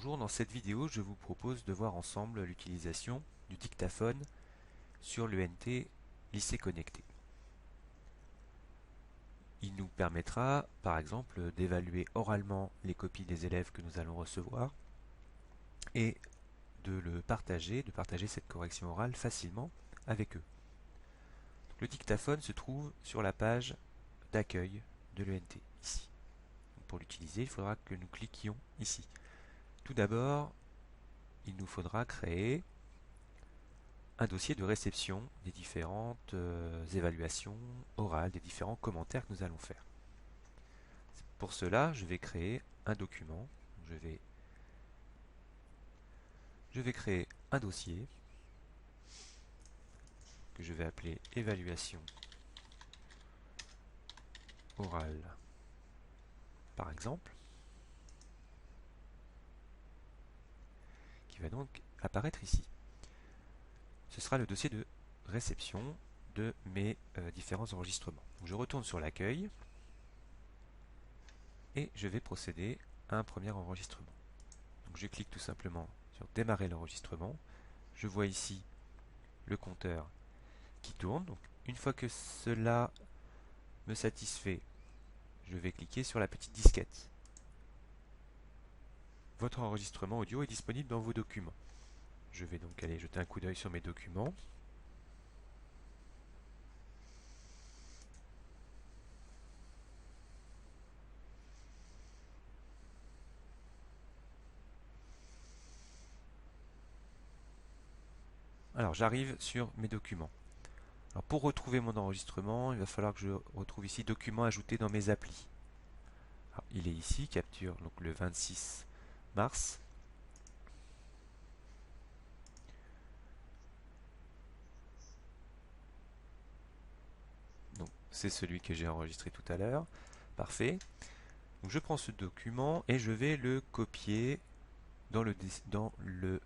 Bonjour, dans cette vidéo, je vous propose de voir ensemble l'utilisation du dictaphone sur l'ENT Lycée Connecté. Il nous permettra, par exemple, d'évaluer oralement les copies des élèves que nous allons recevoir et de partager cette correction orale facilement avec eux. Donc, le dictaphone se trouve sur la page d'accueil de l'ENT, ici. Donc, pour l'utiliser, il faudra que nous cliquions ici. Tout d'abord, il nous faudra créer un dossier de réception des différentes évaluations orales, des différents commentaires que nous allons faire. Pour cela, je vais créer un document. Je vais créer un dossier que je vais appeler évaluation orale, par exemple, qui va donc apparaître ici. Ce sera le dossier de réception de mes différents enregistrements. Donc, je retourne sur l'accueil et je vais procéder à un premier enregistrement. Donc, je clique tout simplement sur démarrer l'enregistrement. Je vois ici le compteur qui tourne. Donc, une fois que cela me satisfait, je vais cliquer sur la petite disquette. Votre enregistrement audio est disponible dans vos documents. Je vais donc aller jeter un coup d'œil sur mes documents. Alors j'arrive sur mes documents. Alors, pour retrouver mon enregistrement, il va falloir que je retrouve ici documents ajoutés dans mes applis. Alors, il est ici, capture donc le 26 mars. Donc c'est celui que j'ai enregistré tout à l'heure. Parfait. Donc, je prends ce document et je vais le copier dans le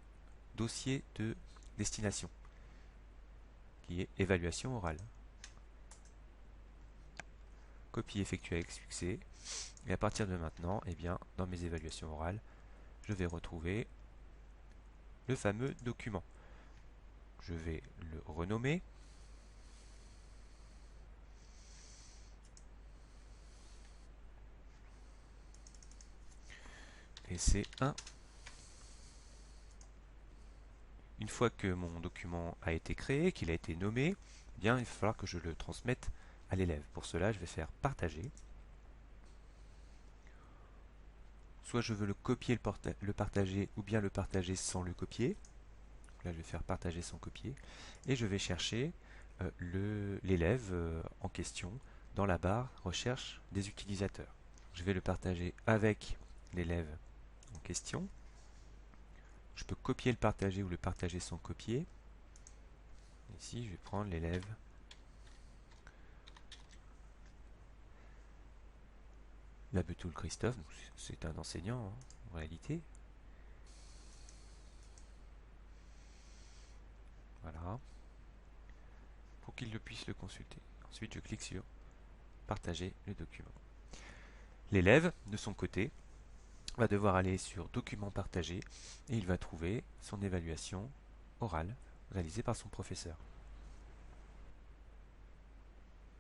dossier de destination, qui est évaluation orale. Copie effectuée avec succès. Et à partir de maintenant, eh bien, dans mes évaluations orales, je vais retrouver le fameux document. Je vais le renommer. Et c'est 1. Une fois que mon document a été créé, qu'il a été nommé, eh bien, il va falloir que je le transmette à l'élève. Pour cela, je vais faire partager. Soit je veux le copier, le partager, ou bien le partager sans le copier. Là, je vais faire partager sans copier. Et je vais chercher l'élève en question dans la barre recherche des utilisateurs. Je vais le partager avec l'élève en question. Je peux copier le partager ou le partager sans copier. Ici, je vais prendre l'élève Labetoul Christophe. C'est un enseignant en réalité. Voilà. Pour qu'il puisse le consulter. Ensuite, je clique sur partager le document. L'élève, de son côté, va devoir aller sur document partagé et il va trouver son évaluation orale réalisée par son professeur.